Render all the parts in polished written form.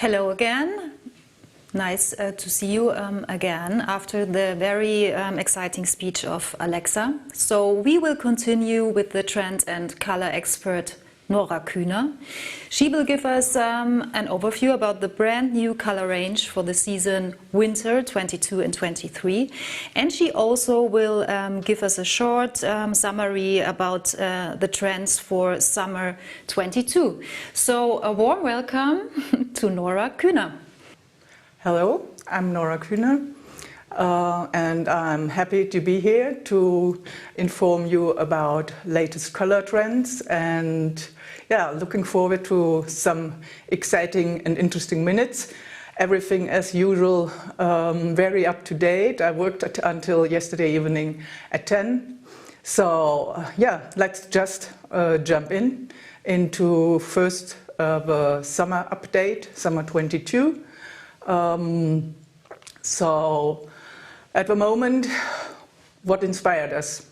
Hello again. Nice to see you again after the very exciting speech of Alexa. So we will continue with the trend and color expert Nora Kühner. She will give us an overview about the brand new color range for the season winter 22 and 23. And she also will give us a short summary about the trends for summer 22. So a warm welcome to Nora Kühner. Hello, I'm Nora Kühner. And I'm happy to be here to inform you about latest color trends, and looking forward to some exciting and interesting minutes. Everything as usual, very up to date. I worked until yesterday evening at 10. So let's just jump into first the summer update, summer 22. So at the moment, what inspired us?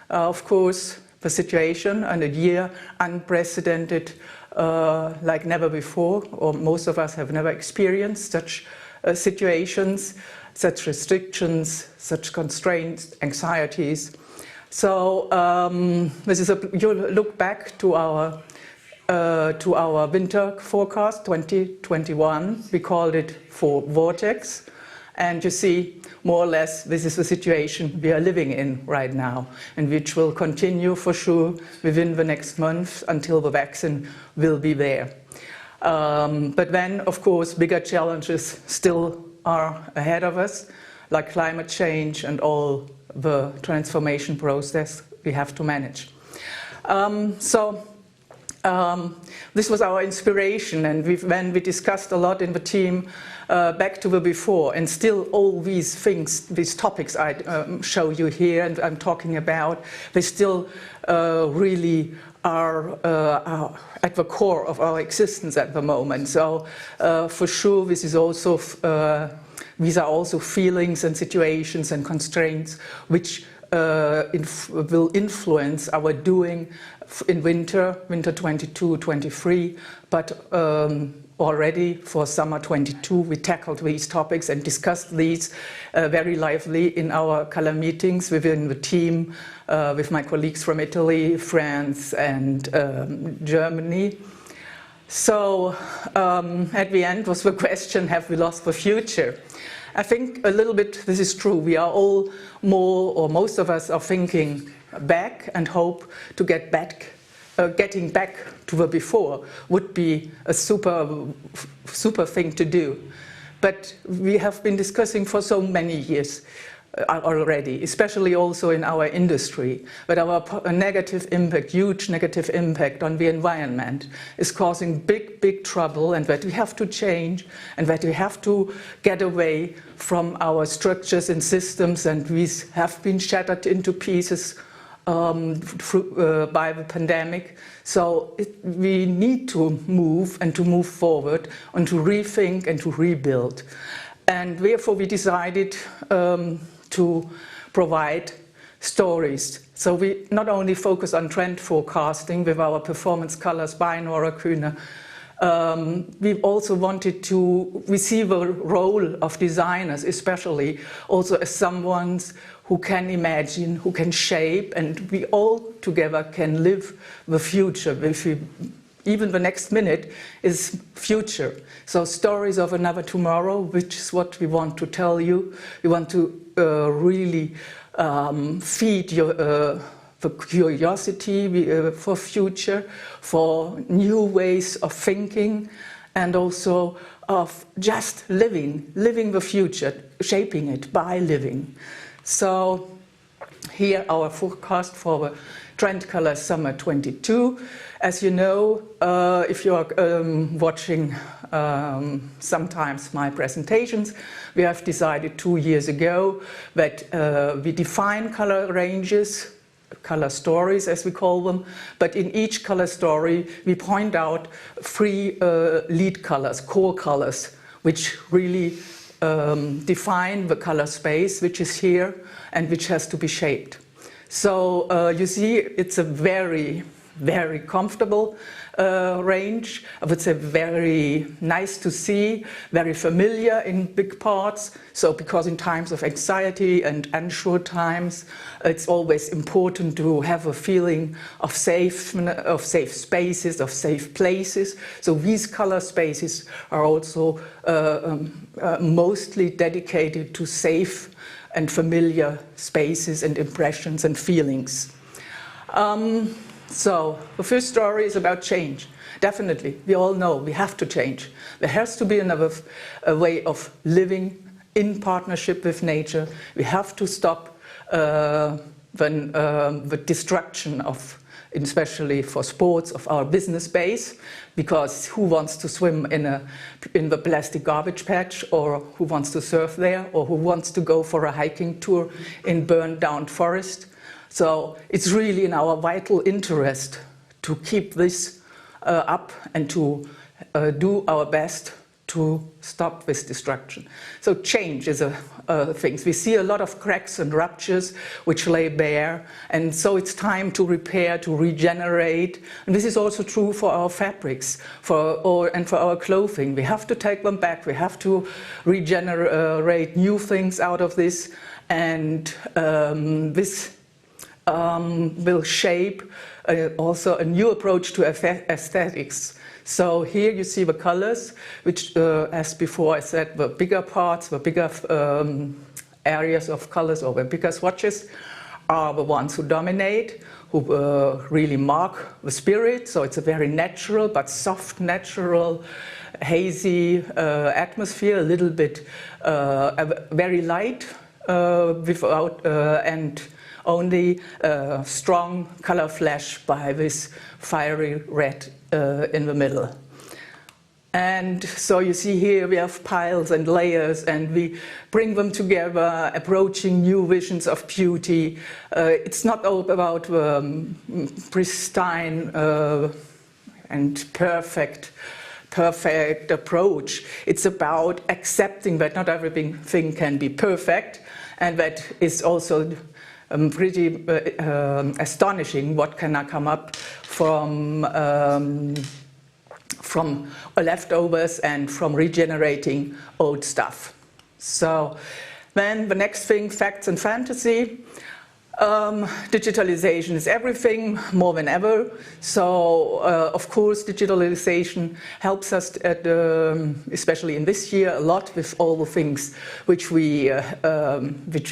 Of course, the situation and a year unprecedented like never before, or most of us have never experienced such situations, such restrictions, such constraints, anxieties. So this is you look back to our winter forecast 2021. We called it for Vortex. And you see, more or less, this is the situation we are living in right now, and which will continue for sure within the next month until the vaccine will be there. But then, of course, bigger challenges still are ahead of us, like climate change and all the transformation process we have to manage. This was our inspiration, and when we discussed a lot in the team back to the before, and still all these things, these topics I show you here and I'm talking about, they still really are at the core of our existence at the moment. So for sure this is also, these are also feelings and situations and constraints which will influence our doing in winter 22-23, but already for summer 22 we tackled these topics and discussed these very lively in our color meetings within the team with my colleagues from Italy, France and Germany. So at the end was the question, have we lost the future? I think a little bit this is true. We are all more, or most of us are thinking back and hope to get back. Getting back to the before would be a super thing to do. But we have been discussing for so many years already, especially also in our industry, that our negative impact, huge negative impact on the environment is causing big trouble, and that we have to change, and that we have to get away from our structures and systems, and these have been shattered into pieces by the pandemic. So we need to move and to move forward and to rethink and to rebuild. And therefore we decided to provide stories. So we not only focus on trend forecasting with our performance colors by Nora Kühner, we also wanted to receive a role of designers, especially also as someone who can imagine, who can shape, and we all together can live the future. Even the next minute is future. So stories of another tomorrow, which is what we want to tell you. We want to really feed your for curiosity for future, for new ways of thinking, and also of just living the future, shaping it by living. So here our forecast for the trend color summer 22. As you know, if you are watching sometimes my presentations, we have decided 2 years ago that we define color ranges, color stories as we call them, but in each color story we point out 3 lead colors, core colors, which really define the color space which is here and which has to be shaped. So you see, it's a very comfortable range. I would say very nice to see, very familiar in big parts. So because in times of anxiety and unsure times, it's always important to have a feeling of safe spaces, of safe places. So these color spaces are also mostly dedicated to safe and familiar spaces and impressions and feelings. So the first story is about change. Definitely, we all know we have to change. There has to be a way of living in partnership with nature. We have to stop the destruction of, especially for sports, of our business base, because who wants to swim in the plastic garbage patch, or who wants to surf there, or who wants to go for a hiking tour in burned down forest? So it's really in our vital interest to keep this up and to do our best to stop this destruction. So change is a thing. We see a lot of cracks and ruptures which lay bare, and so it's time to repair, to regenerate. And this is also true for our fabrics and for our clothing. We have to take them back. We have to regenerate new things out of this, and this will shape also a new approach to aesthetics. So here you see the colors, which, as before I said, the bigger parts, the bigger areas of colors, or the bigger swatches, are the ones who dominate, who really mark the spirit. So it's a very natural, but soft, natural, hazy atmosphere, a little bit very light, without and only strong color flash by this fiery red in the middle. And so you see here we have piles and layers, and we bring them together, approaching new visions of beauty. It's not all about pristine and perfect approach. It's about accepting that not everything can be perfect, and that is also pretty astonishing what can come up from leftovers and from regenerating old stuff. So then the next thing, facts and fantasy. Digitalization is everything, more than ever. So, of course, digitalization helps us, especially in this year, a lot with all the things which we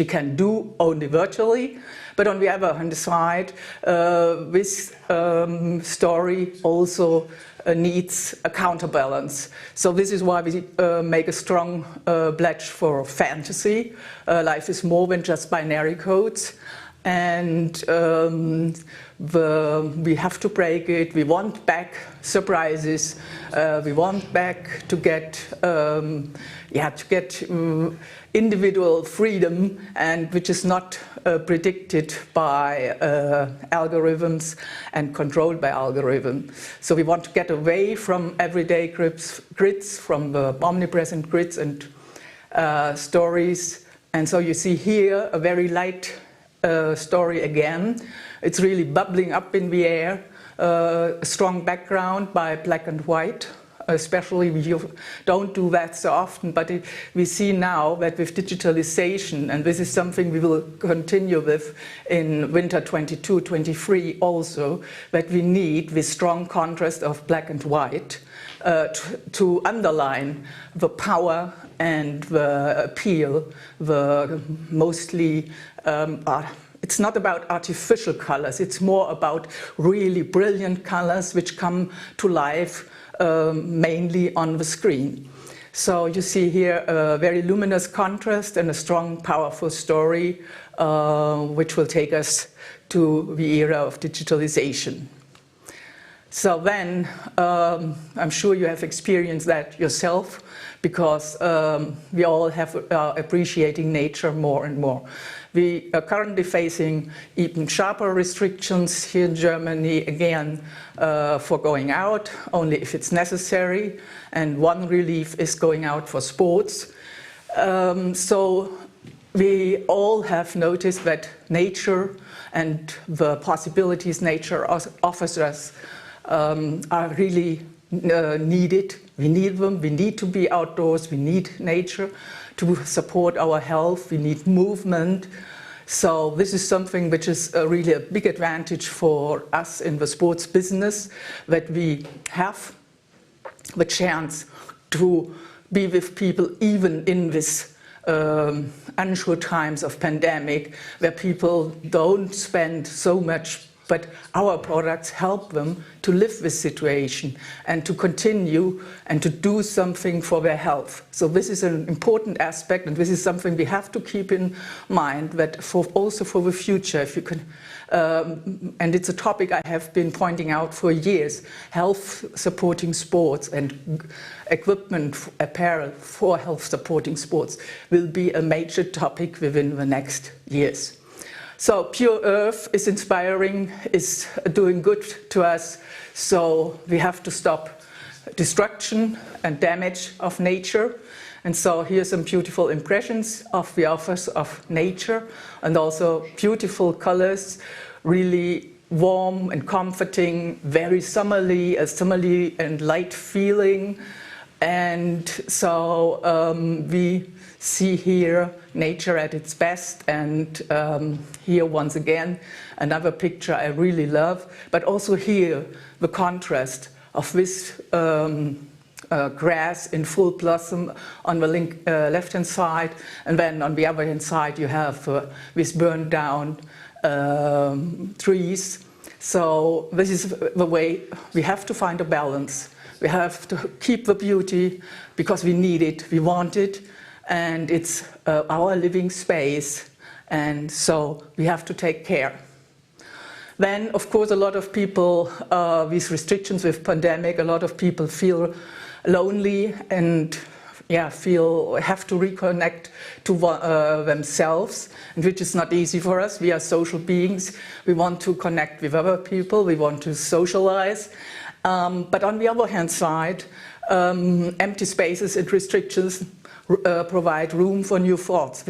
can do only virtually. But on the other hand side, this story also needs a counterbalance. So this is why we make a strong pledge for fantasy. Life is more than just binary codes. And we have to break it. We want back surprises. We want back to get individual freedom, and which is not predicted by algorithms and controlled by algorithms. So we want to get away from everyday grids, from the omnipresent grids and stories. And so you see here a very light story again. It's really bubbling up in the air, a strong background by black and white. Especially we don't do that so often, but we see now that with digitalization, and this is something we will continue with in winter 22-23 also, that we need this strong contrast of black and white to underline the power and the appeal, the mostly it's not about artificial colors, it's more about really brilliant colors which come to life mainly on the screen. So you see here a very luminous contrast and a strong, powerful story which will take us to the era of digitalization. So then, I'm sure you have experienced that yourself, because we all have appreciating nature more and more. We are currently facing even sharper restrictions here in Germany, again, for going out, only if it's necessary, and one relief is going out for sports. So we all have noticed that nature and the possibilities nature offers us are really needed. We need them, we need to be outdoors, we need nature to support our health, we need movement. So this is something which is really a big advantage for us in the sports business, that we have the chance to be with people even in this unsure times of pandemic, where people don't spend so much, but our products help them to live this situation and to continue and to do something for their health. So this is an important aspect, and this is something we have to keep in mind, that also for the future, if you can, and it's a topic I have been pointing out for years, health supporting sports and equipment, apparel for health supporting sports will be a major topic within the next years. So Pure Earth is inspiring, is doing good to us, so we have to stop destruction and damage of nature. And so here's some beautiful impressions of the offers of nature, and also beautiful colors, really warm and comforting, very summerly, a summerly and light feeling. And so we see here nature at its best, and here once again another picture I really love, but also here the contrast of this grass in full blossom on the left hand side, and then on the other hand side you have these burned down trees. So this is the way we have to find a balance. We have to keep the beauty because we need it, we want it, and it's our living space, and so we have to take care. Then, of course, a lot of people, with restrictions with pandemic, a lot of people feel lonely and have to reconnect to themselves, and which is not easy for us. We are social beings. We want to connect with other people. We want to socialize. But on the other hand side, empty spaces and restrictions provide room for new thoughts.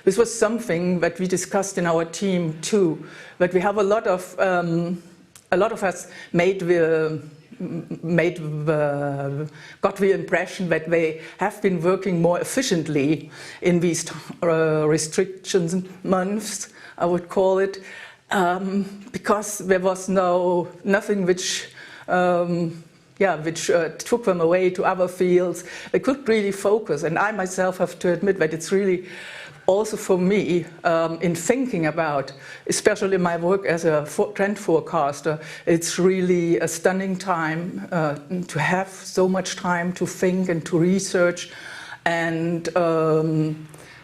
This was something that we discussed in our team too. But we have a lot of us got the impression that they have been working more efficiently in these restrictions months, I would call it, because there was nothing which took them away to other fields. They could really focus, and I myself have to admit that it's really also for me, in thinking about, especially my work as a trend forecaster, it's really a stunning time to have so much time to think and to research, and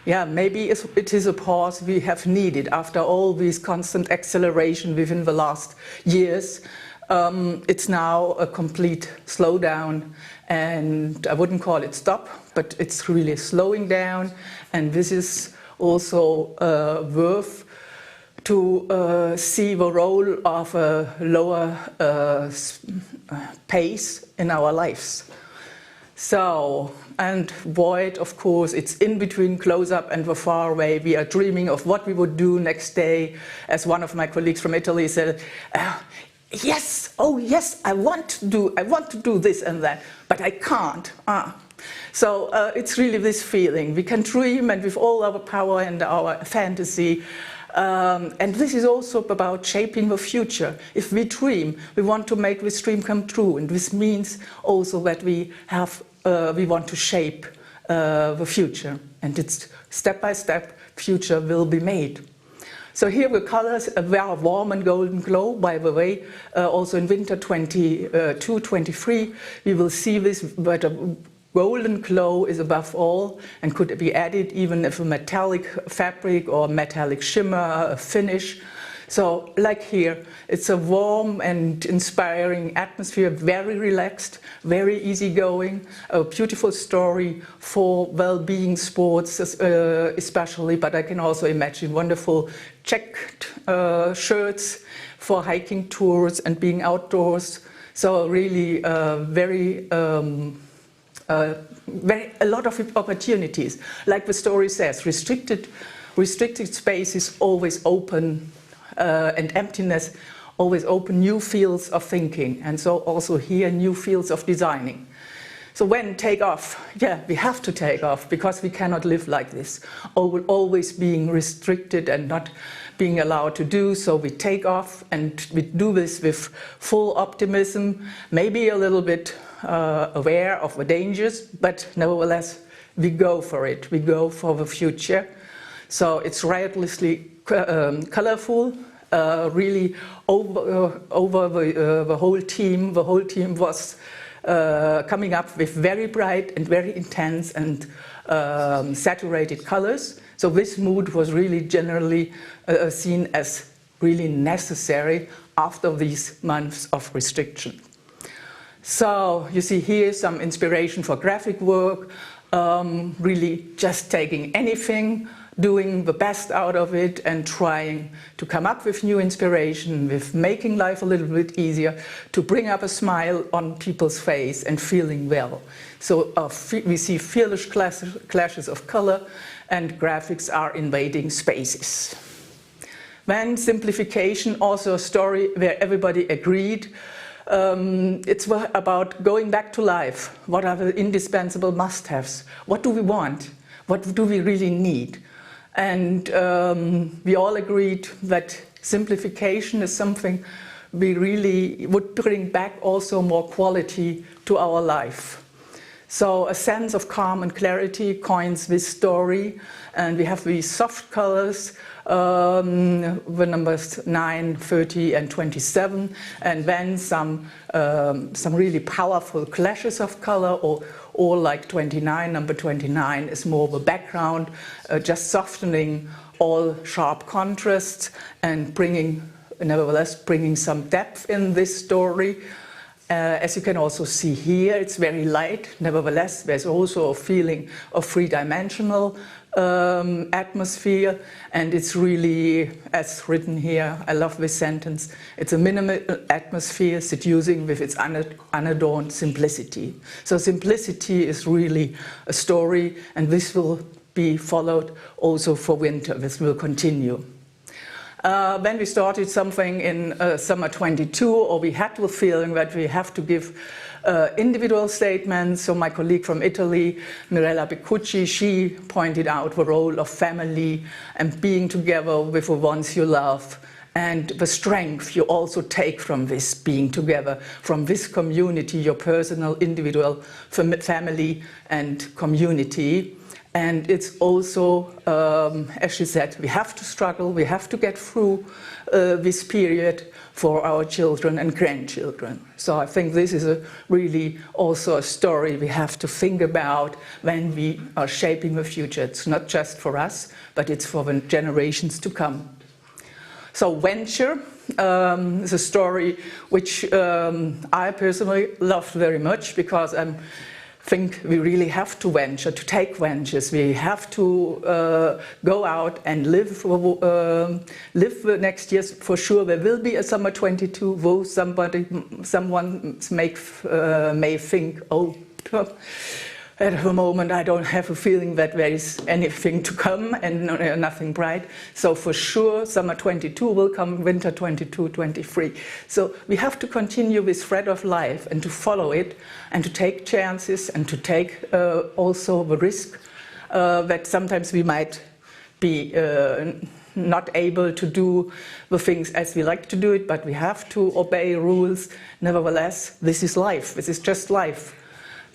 maybe it is a pause we have needed after all this constant acceleration within the last years. It's now a complete slowdown, and I wouldn't call it stop, but it's really slowing down, and this is also worth to see the role of a lower pace in our lives. So, and void, of course, it's in between close-up and the far away. We are dreaming of what we would do next day. As one of my colleagues from Italy said, yes, oh yes, I want to do this and that, but I can't. So it's really this feeling. We can dream, and with all our power and our fantasy, and this is also about shaping the future. If we dream, we want to make this dream come true, and this means also that we want to shape the future, and it's step by step future will be made. So here the colors are very warm and golden glow, by the way. Also in winter 22-23, we will see this, but a golden glow is above all and could be added even if a metallic fabric or metallic shimmer finish. So like here, it's a warm and inspiring atmosphere, very relaxed, very easygoing, a beautiful story for well-being sports especially, but I can also imagine wonderful checked shirts for hiking tours and being outdoors. So really a lot of opportunities. Like the story says, restricted space is always open, and emptiness always open new fields of thinking, and so also here new fields of designing. So when take off, yeah, we have to take off because we cannot live like this, always being restricted and not being allowed to do. So we take off, and we do this with full optimism, maybe a little bit aware of the dangers, but nevertheless we go for it. We go for the future. So it's riotously colorful. Really over the whole team. The whole team was coming up with very bright and very intense and saturated colors. So this mood was really generally seen as really necessary after these months of restriction. So you see here some inspiration for graphic work, really just taking anything, doing the best out of it and trying to come up with new inspiration, with making life a little bit easier, to bring up a smile on people's face and feeling well. So we see fierce clashes of color, and graphics are invading spaces. Then simplification, also a story where everybody agreed. It's about going back to life. What are the indispensable must-haves? What do we want? What do we really need? And we all agreed that simplification is something we really would bring back also more quality to our life. So a sense of calm and clarity coins this story, and we have these soft colors, the numbers 9, 30 and 27, and then some really powerful clashes of color, or like 29, number 29 is more the background, just softening all sharp contrasts and nevertheless bringing some depth in this story. As you can also see here, it's very light. Nevertheless, there's also a feeling of three-dimensional atmosphere, and it's really, as written here, I love this sentence, it's a minimal atmosphere seducing with its unadorned simplicity. So simplicity is really a story, and this will be followed also for winter. This will continue. Then we started something in summer 22, or we had the feeling that we have to give individual statements. So my colleague from Italy, Mirella Beccucci, she pointed out the role of family and being together with the ones you love, and the strength you also take from this being together, from this community, your personal, individual family and community. And it's also, as she said, we have to struggle, we have to get through this period for our children and grandchildren. So I think this is really also a story we have to think about when we are shaping the future. It's not just for us, but it's for the generations to come. So Venture is a story which I personally loved very much, because I think we really have to venture, to take ventures. We have to go out and live the next years. For sure there will be a summer 22, though someone may think, oh, at the moment I don't have a feeling that there is anything to come and nothing bright. So for sure summer 22 will come, winter 22, 23. So we have to continue this thread of life and to follow it and to take chances and to take also the risk that sometimes we might be not able to do the things as we like to do it, but we have to obey rules. Nevertheless, this is life, this is just life.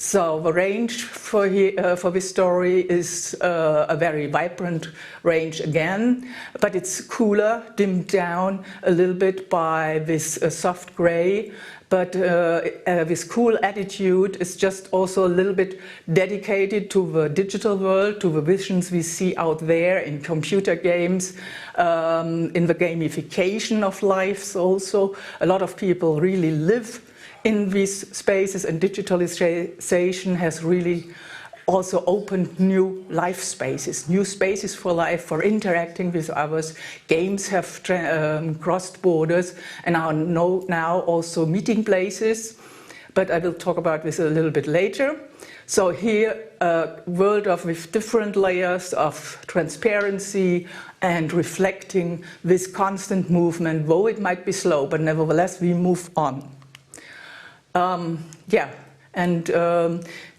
So the range for this story is a very vibrant range again, but it's cooler, dimmed down a little bit by this soft grey. But this cool attitude is just also a little bit dedicated to the digital world, to the visions we see out there in computer games, in the gamification of lives also. A lot of people really live in these spaces, and digitalization has really also opened new life spaces, new spaces for life, for interacting with others. Games have crossed borders and are now also meeting places. but I will talk about this a little bit later. So here, a world with different layers of transparency and reflecting this constant movement, though it might be slow, but nevertheless we move on.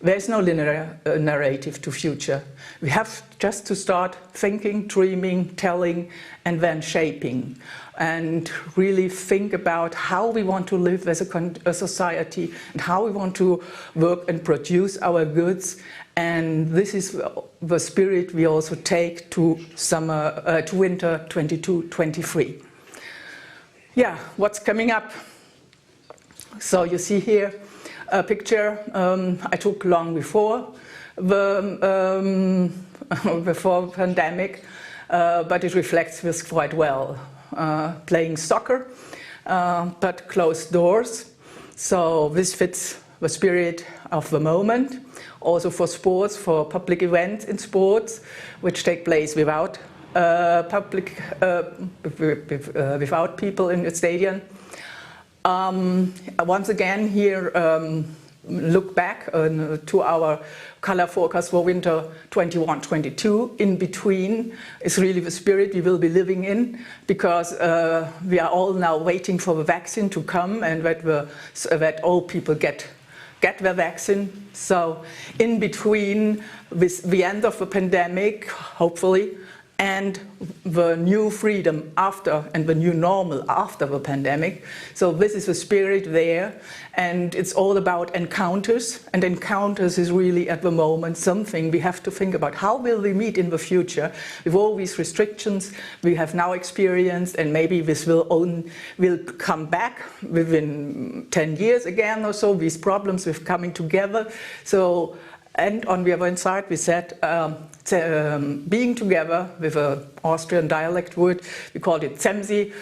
There's no linear narrative to future. We have just to start thinking, dreaming, telling, and then shaping. And really think about how we want to live as a society and how we want to work and produce our goods. And this is the spirit we also take to winter 22-23. Yeah, what's coming up? So you see here a picture I took long before the pandemic, but it reflects this quite well. Playing soccer, but closed doors. So this fits the spirit of the moment. Also for sports, for public events in sports, which take place without without people in the stadium. Once again here, look back to our color forecast for winter 21-22. In between is really the spirit we will be living in, because we are all now waiting for the vaccine to come and that all people get the vaccine. So in between with the end of the pandemic, hopefully, and the new freedom after and the new normal after the pandemic. So this is the spirit there, and it's all about encounters, and encounters is really at the moment something we have to think about. How will we meet in the future with all these restrictions we have now experienced, and maybe this will come back within 10 years again or so, these problems with coming together. So, and on the other side we said being together, with an Austrian dialect word, we called it Zemsi,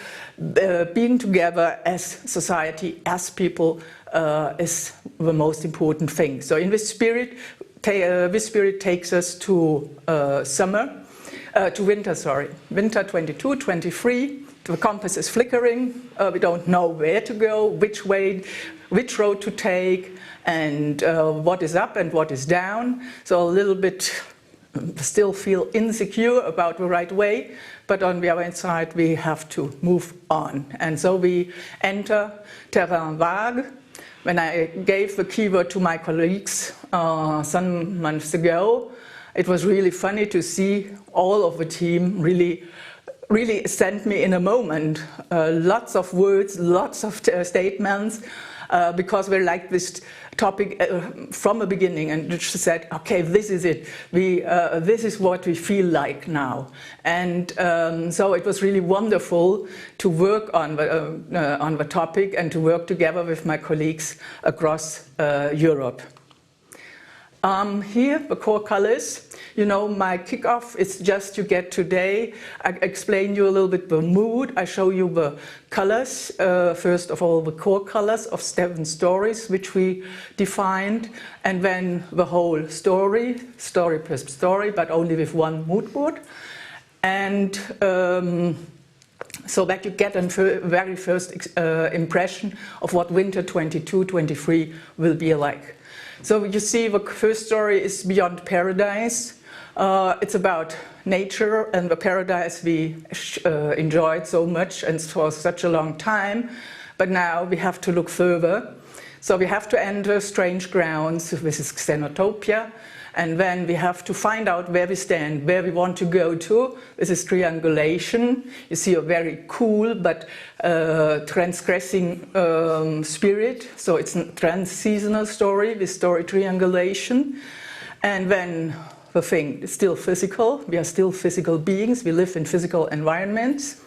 being together as society, as people, is the most important thing. So in this spirit takes us to winter 22-23. The compass is flickering, we don't know where to go, which road to take, and what is up and what is down. So a little bit still feel insecure about the right way, but on the other side we have to move on. And so we enter terrain vague. When I gave the keyword to my colleagues some months ago, it was really funny to see all of the team really sent me in a moment lots of words, lots of statements, because we liked this topic from the beginning, and she said, okay, this is it. This is what we feel like now. And so it was really wonderful to work on the topic and to work together with my colleagues across Europe. Here, the core colors. You know, my kickoff is just to get today. I explain you a little bit the mood. I show you the colors. First of all, the core colors of 7 stories, which we defined. And then the whole story per story, but only with one mood board. And so that you get a very first impression of what winter 22-23 will be like. So you see, the first story is Beyond Paradise. It's about nature and the paradise we enjoyed so much and for such a long time. But now we have to look further. So we have to enter strange grounds. This is Xenotopia. And then we have to find out where we stand, where we want to go to. This is triangulation. You see a very cool but transgressing spirit. So it's a trans-seasonal story, this story triangulation. And then the thing is still physical. We are still physical beings. We live in physical environments.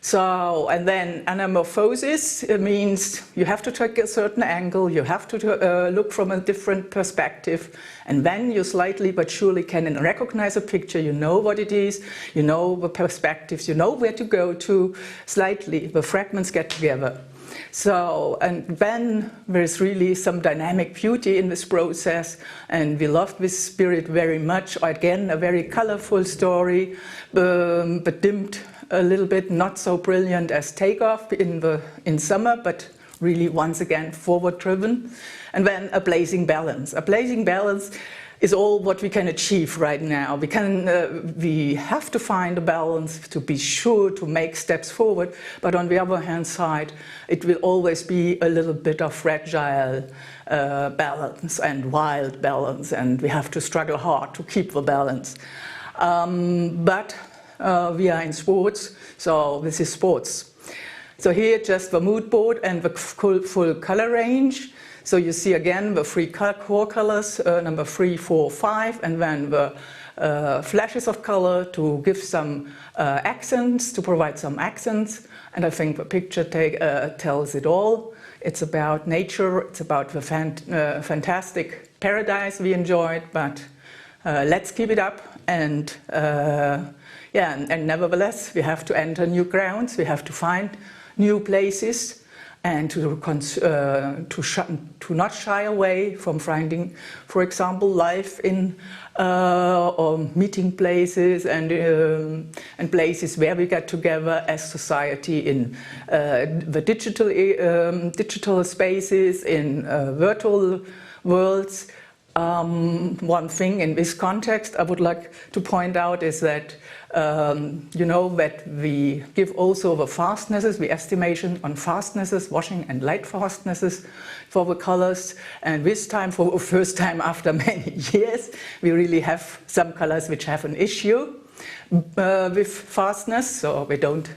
So, and then anamorphosis, it means you have to take a certain angle, you have to look from a different perspective, and then you slightly but surely can recognize a picture, you know what it is, you know the perspectives, you know where to go to, slightly the fragments get together. So, and then there's really some dynamic beauty in this process, and we love this spirit very much. Again, a very colorful story, but dimmed a little bit, not so brilliant as Takeoff in summer, but really once again forward driven. And then a blazing balance. A blazing balance is all what we can achieve right now. We have to find a balance to be sure to make steps forward, but on the other hand side, it will always be a little bit of fragile balance and wild balance, and we have to struggle hard to keep the balance. But we are in sports, so this is sports. So here just the mood board and the full color range. So you see again the three core colors, number 3, 4, 5, and then the flashes of color to give some accents, to provide some accents. And I think the picture tells it all. It's about nature, it's about the fantastic paradise we enjoyed, but let's keep it up. And and nevertheless, we have to enter new grounds, we have to find new places, and to not shy away from finding, for example, life in or meeting places and places where we get together as society in the digital spaces, in virtual worlds. One thing in this context I would like to point out is that that we give also the fastnesses, the estimation on fastnesses, washing and light fastnesses for the colors. And this time, for the first time after many years, we really have some colors which have an issue with fastness, so we don't.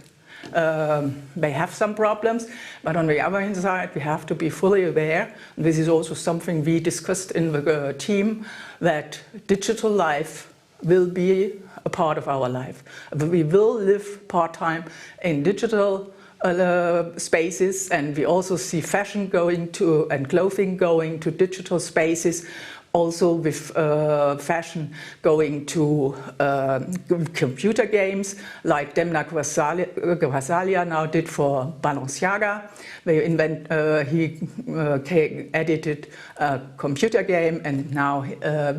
They have some problems, but on the other hand side, we have to be fully aware. This is also something we discussed in the team, that digital life will be a part of our life. We will live part-time in digital spaces, and we also see fashion going to and clothing going to digital spaces. Also with fashion going to computer games, like Demna Gvasalia now did for Balenciaga. He edited a computer game, and now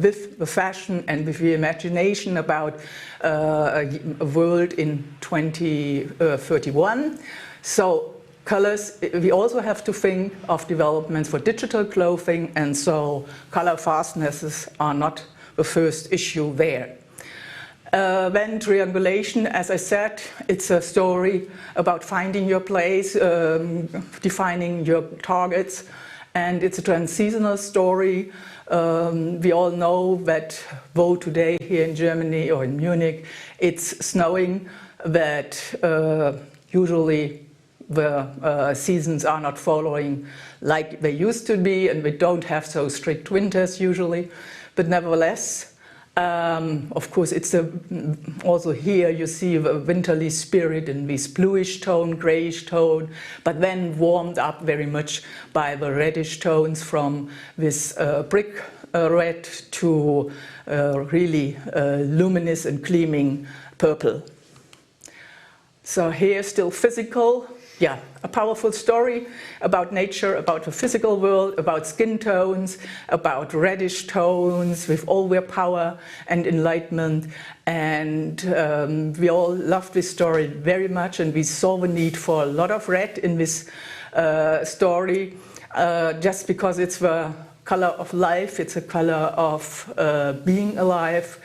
with the fashion and with the imagination about a world in 2031. So colors, we also have to think of developments for digital clothing, and so color fastnesses are not the first issue there. Then triangulation, as I said, it's a story about finding your place, defining your targets, and it's a transitional story. We all know that though today here in Germany or in Munich it's snowing, that usually the seasons are not following like they used to be, and we don't have so strict winters usually. But nevertheless, of course, it's also here you see the winterly spirit in this bluish tone, grayish tone, but then warmed up very much by the reddish tones from this brick red to really luminous and gleaming purple. So here still physical. Yeah, a powerful story about nature, about the physical world, about skin tones, about reddish tones with all their power and enlightenment. And we all loved this story very much, and we saw the need for a lot of red in this story, just because it's the color of life, it's a color of being alive.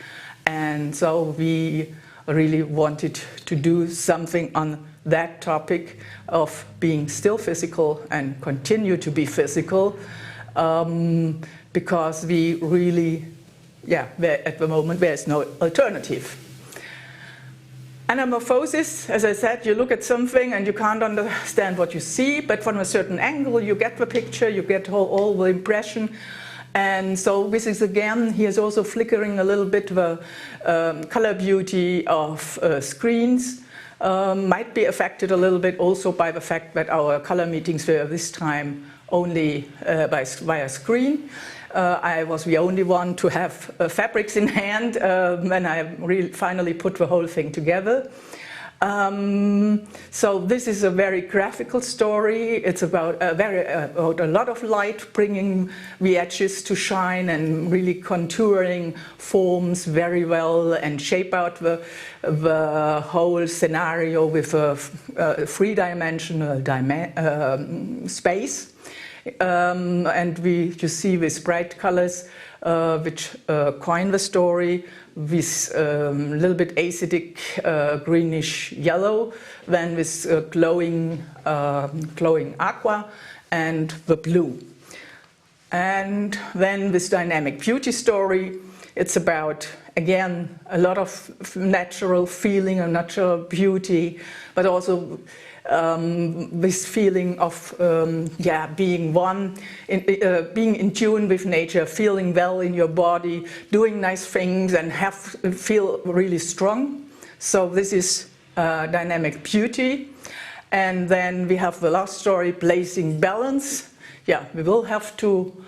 And so we really wanted to do something on that topic of being still physical and continue to be physical, because we really, at the moment there's no alternative. Anamorphosis, as I said, you look at something and you can't understand what you see, but from a certain angle you get the picture, you get all the impression. And so this is again, here's also flickering a little bit the color beauty of screens. Might be affected a little bit also by the fact that our color meetings were this time only via screen. I was the only one to have fabrics in hand when I really finally put the whole thing together. So this is a very graphical story. It's about about a lot of light, bringing the edges to shine and really contouring forms very well and shape out the whole scenario with a three-dimensional space. And you see these bright colors which coin the story, with little bit acidic greenish yellow, then with glowing aqua and the blue. And then this dynamic beauty story, it's about, again, a lot of natural feeling and natural beauty, but also this feeling of being one, being in tune with nature, feeling well in your body, doing nice things and feel really strong. So this is dynamic beauty. And then we have the last story, blazing balance. Yeah, we will have to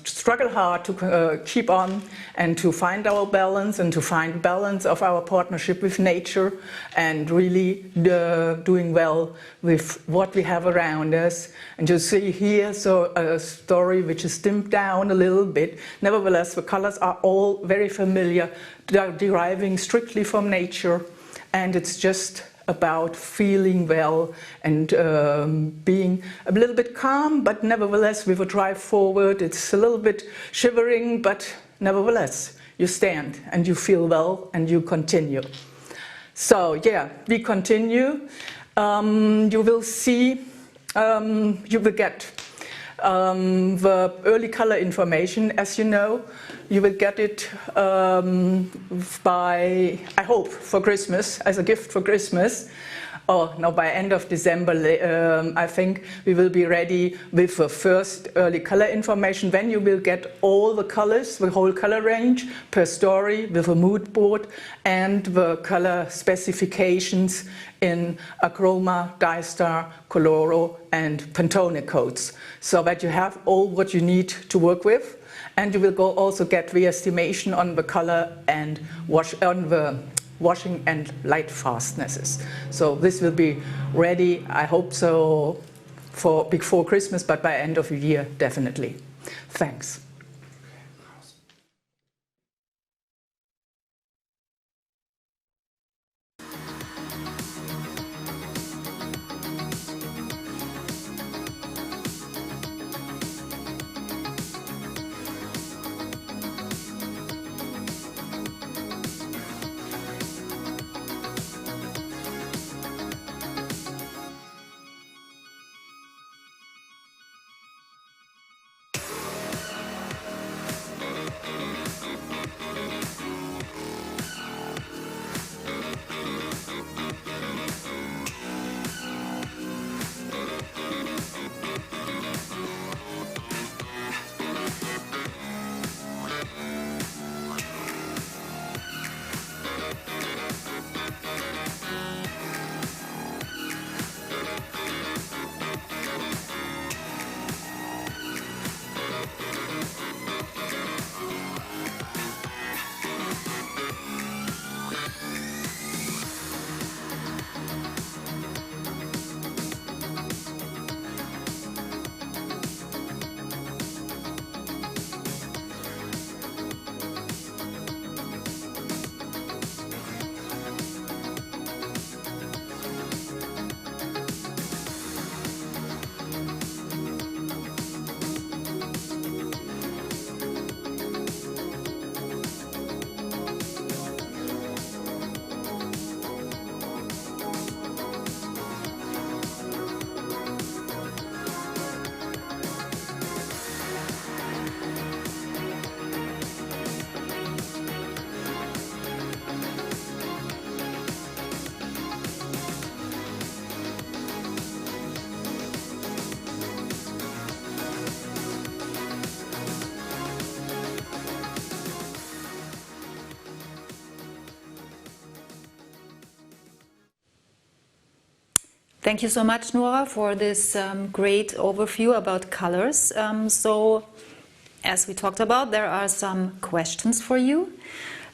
struggle hard to keep on and to find our balance and to find balance of our partnership with nature and really doing well with what we have around us. And you see here so a story which is dimmed down a little bit. Nevertheless, the colors are all very familiar, deriving strictly from nature, and it's just about feeling well and being a little bit calm, but nevertheless with a drive forward. It's a little bit shivering, but nevertheless you stand and you feel well and you continue. So yeah, we continue. You will see, you will get the early color information, as you know. You will get it by, I hope, for Christmas, as a gift for Christmas. Or no, by end of December, I think we will be ready with the first early color information. Then you will get all the colors, the whole color range per story with a mood board and the color specifications in Achroma, Dystar, Coloro and Pantone codes, so that you have all what you need to work with. And you will also get the estimation on the color and on the washing and light fastnesses. So this will be ready, I hope so, before Christmas, but by end of the year, definitely. Thanks. Thank you so much, Nora, for this great overview about colors. So, as we talked about, there are some questions for you.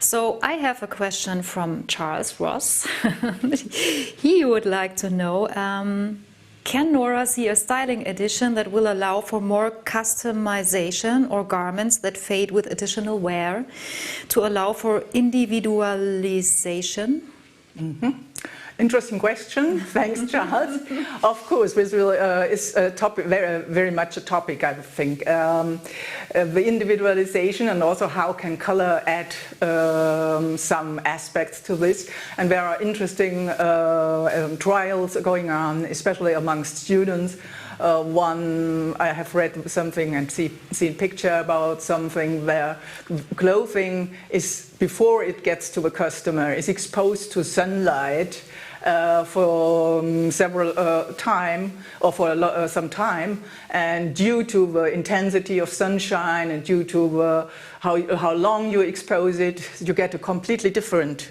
So I have a question from Charles Ross. He would like to know, can Nora see a styling edition that will allow for more customization or garments that fade with additional wear to allow for individualization? Interesting question. Thanks, Charles. Of course, this is a topic, very much a topic, I think. The individualization and also how can color add some aspects to this. And there are interesting trials going on, especially amongst students. One, I have read something and seen picture about something where clothing is, before it gets to the customer, is exposed to sunlight for several time or for some time, and due to the intensity of sunshine and due to how long you expose it, you get a completely different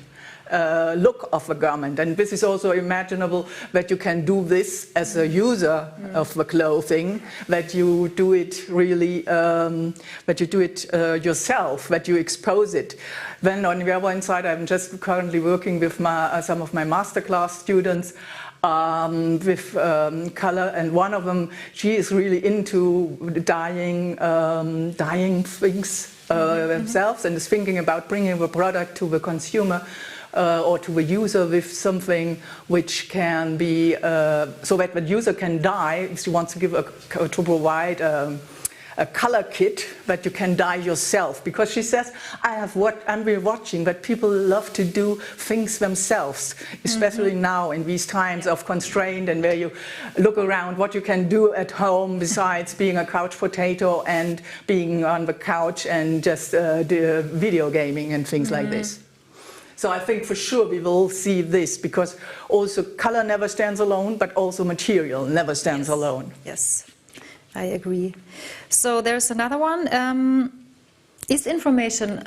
look of the garment. And this is also imaginable that you can do this as a user of the clothing, that you do it really, that you do it yourself, that you expose it. Then on the other side, I'm just currently working with some of my masterclass students with color, and one of them, she is really into dyeing things themselves, and is thinking about bringing the product to the consumer or to the user with something which can be, so that the user can dye, if she wants to to provide a color kit that you can dye yourself. Because she says, I'm really watching that people love to do things themselves, especially now in these times of constraint, and where you look around what you can do at home besides being a couch potato and being on the couch and just do video gaming and things like this. So I think for sure we will see this, because also color never stands alone, but also material never stands alone. Yes, I agree. So there's another one. Is information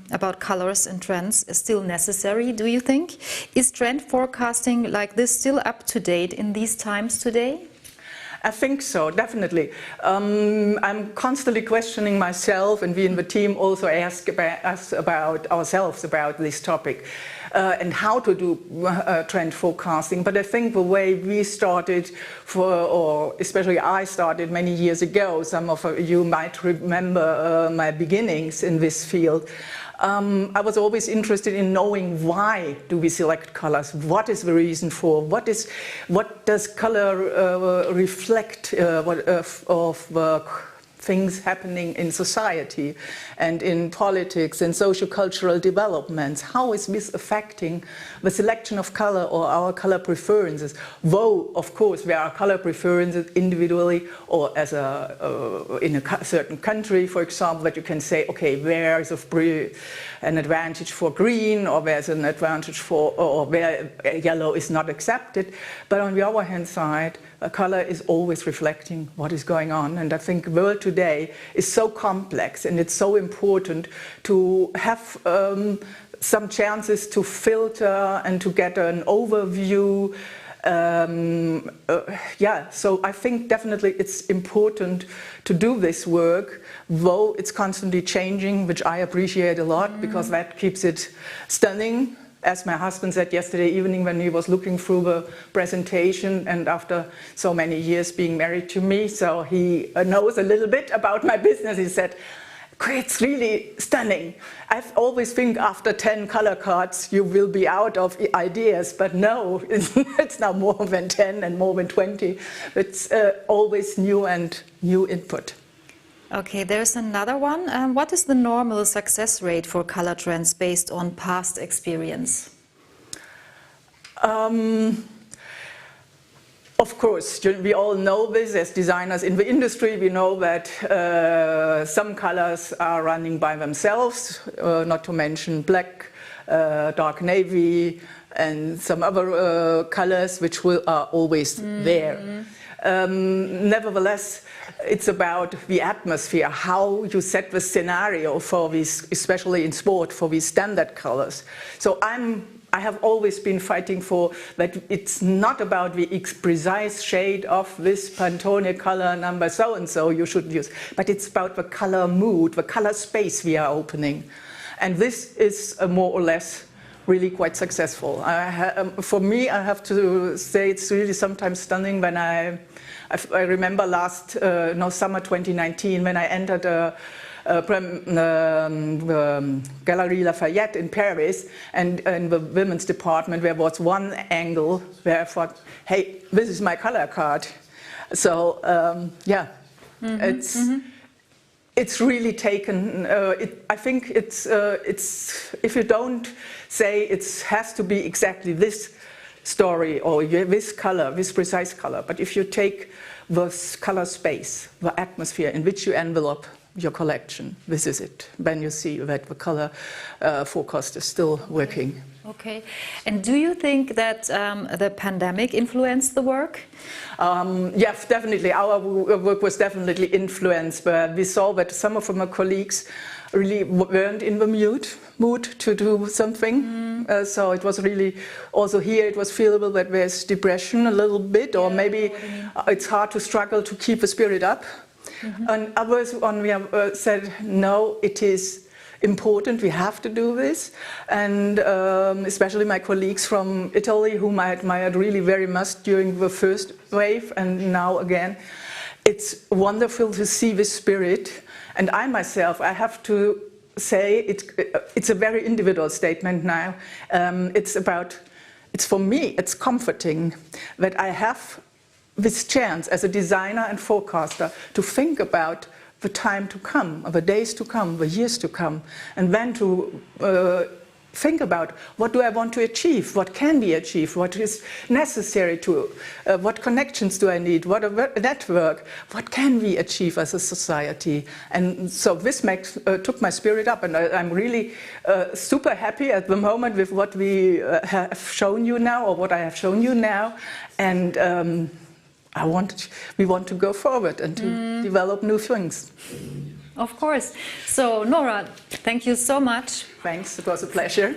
about colors and trends still necessary, do you think? Is trend forecasting like this still up to date in these times today? I think so, definitely. I'm constantly questioning myself, and we in the team also ask about ourselves about this topic and how to do trend forecasting. But I think the way we started, or especially I started many years ago, some of you might remember my beginnings in this field. I was always interested in knowing why do we select colors, what is the reason for, what does color reflect of things happening in society and in politics and socio-cultural developments. How is this affecting the selection of color or our color preferences? Though, of course, there are color preferences individually or as in a certain country, for example, that you can say, okay, there is an advantage for green, or there's an advantage for, or where yellow is not accepted. But on the other hand side, a color is always reflecting what is going on. And I think the world today is so complex, and it's so important to have some chances to filter and to get an overview. So I think definitely it's important to do this work, though it's constantly changing, which I appreciate a lot, because that keeps it stunning. As my husband said yesterday evening when he was looking through the presentation, and after so many years being married to me, so he knows a little bit about my business, he said, it's really stunning. I always think after 10 color cards you will be out of ideas, but no, it's now more than 10 and more than 20. It's always new and new input. Okay, there's another one. What is the normal success rate for color trends based on past experience? Of course, we all know this as designers in the industry. We know that some colors are running by themselves, not to mention black, dark navy, and some other colors which are always there. Nevertheless, it's about the atmosphere, how you set the scenario for these, especially in sport, for these standard colors. So I have always been fighting for that. It's not about the precise shade of this Pantone color number so-and-so you should use, but it's about the color mood, the color space we are opening. And this is more or less really quite successful. For me, I have to say it's really sometimes stunning when I remember last summer 2019 when I entered Galerie Lafayette in Paris, and in the women's department there was one angle where I thought, hey, this is my color card. So yeah, it's really taken. I think it's if you don't say it has to be exactly this story or this color, this precise color, but if you take the color space, the atmosphere in which you envelope your collection, this is it. Then you see that the color forecast is still working. Okay. And do you think that the pandemic influenced the work? Yes, definitely. Our work was definitely influenced, but we saw that some of my colleagues really weren't in the mood to do something. So it was really, also here it was feelable that there's depression a little bit, or maybe it's hard to struggle to keep the spirit up. And others said, no, it is important, we have to do this. And especially my colleagues from Italy, whom I admired really very much during the first wave and now again. It's wonderful to see this spirit. And I myself, I have to say, it's a very individual statement now. It's for me, it's comforting that I have this chance as a designer and forecaster to think about the time to come, the days to come, the years to come, and then to think about what do I want to achieve, what can be achieved, what is necessary to, what connections do I need, what a network, what can we achieve as a society. And so this took my spirit up, and I'm really super happy at the moment with what we have shown you now, or what I have shown you now. And we want to go forward and to develop new things. Of course. So, Nora, thank you so much. Thanks, it was a pleasure.